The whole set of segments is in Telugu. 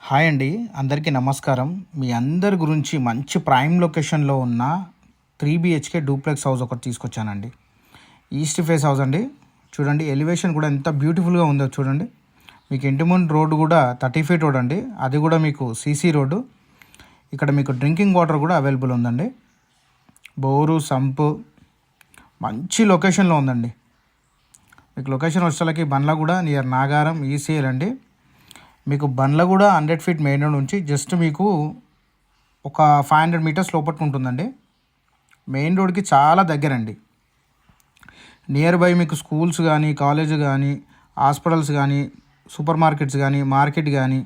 హాయ్ అండి, అందరికీ నమస్కారం. మీ అందరి గురించి మంచి ప్రైమ్ లొకేషన్లో ఉన్న 3 BHK డూప్లెక్స్ హౌస్ ఒకటి తీసుకొచ్చానండి. ఈస్ట్ ఫేస్ హౌస్ అండి. చూడండి, ఎలివేషన్ కూడా ఎంత బ్యూటిఫుల్గా ఉందో చూడండి. మీకు ఇంటి ముందు రోడ్డు కూడా 30 feet రోడ్ అండి. అది కూడా మీకు సీసీ రోడ్డు. ఇక్కడ మీకు డ్రింకింగ్ వాటర్ కూడా అవైలబుల్ ఉందండి. బోరు, సంపు మంచి లొకేషన్లో ఉందండి. మీకు లొకేషన్ వచ్చేసరికి బండ్లగూడ నియర్ నాగారం ఈసీఎల్ అండి. మీకు బండ్లగూడ 100 feet మెయిన్ రోడ్ నుంచి జస్ట్ మీకు ఒక 500 meters లోపల ఉంటుందండి. మెయిన్ రోడ్కి చాలా దగ్గరండి. నియర్ బై మీకు స్కూల్స్ కానీ, కాలేజ్ కానీ, హాస్పిటల్స్ కానీ, సూపర్ మార్కెట్స్ కానీ, మార్కెట్ కానీ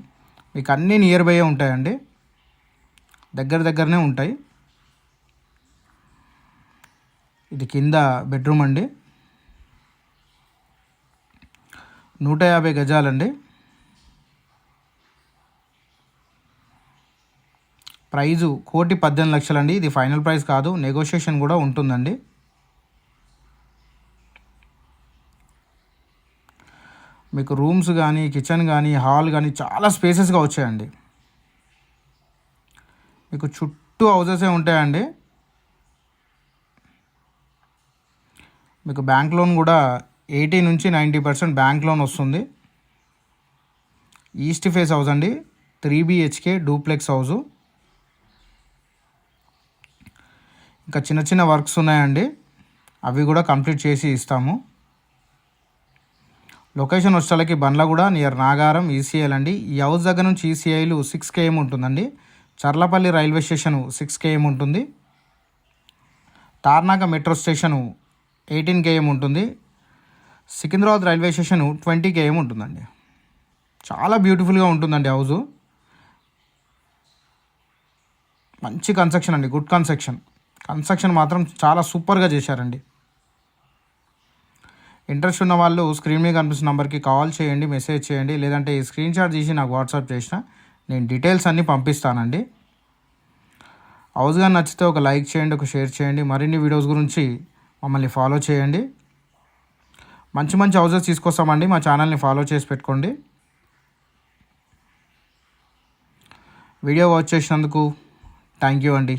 మీకు అన్నీ నియర్ బై ఉంటాయండి. దగ్గరనే ఉంటాయి. ఇది కింద బెడ్రూమ్ అండి. 150 గజాలండి. ప్రైజు 1,18,00,000 అండి. ఇది ఫైనల్ ప్రైస్ కాదు, నెగోషియేషన్ కూడా ఉంటుందండి. మీకు రూమ్స్ కానీ, కిచెన్ కానీ, హాల్ కానీ చాలా స్పేసెస్గా వచ్చాయండి. మీకు చుట్టూ హౌసెసే ఉంటాయండి. మీకు బ్యాంక్ లోన్ కూడా 80 నుంచి 90% బ్యాంక్ లోన్ వస్తుంది. ఈస్ట్ ఫేస్ హౌస్ అండి. 3 BHK డూప్లెక్స్ హౌసు. ఇంకా చిన్న వర్క్స్ ఉన్నాయండి, అవి కూడా కంప్లీట్ చేసి ఇస్తాము. లొకేషన్ వచ్చేసరికి బండ్లగూడ నియర్ నాగారం ఈసీఎల్ అండి. ఈ హౌస్ దగ్గర నుంచి ఈసీఐలు 6 km ఉంటుందండి. చర్లపల్లి రైల్వే స్టేషను 6 km ఉంటుంది. తార్నాక మెట్రో స్టేషను 18 km ఉంటుంది. సికింద్రాబాద్ రైల్వే స్టేషను 20 km ఉంటుందండి. చాలా బ్యూటిఫుల్గా ఉంటుందండి హౌజు. మంచి కన్స్ట్రక్షన్ అండి, గుడ్ కన్స్ట్రక్షన్ మాత్రం చాలా సూపర్గా చేశారండి. ఇంట్రెస్ట్ ఉన్న వాళ్ళు స్క్రీన్ మీద కనిపిస్తున్న నెంబర్కి కాల్ చేయండి, మెసేజ్ చేయండి. లేదంటే ఈ స్క్రీన్ షాట్ తీసి నాకు వాట్సాప్ చేసిన నేను డీటెయిల్స్ అన్నీ పంపిస్తానండి. హౌస్ కానీ నచ్చితే ఒక లైక్ చేయండి, ఒక షేర్ చేయండి. మరిన్ని వీడియోస్ గురించి మమ్మల్ని ఫాలో చేయండి. మంచి హౌసెస్ తీసుకొస్తామండి. మా ఛానల్ని ఫాలో చేసి పెట్టుకోండి. వీడియో వాచ్ చేసినందుకు థ్యాంక్ యూ అండి.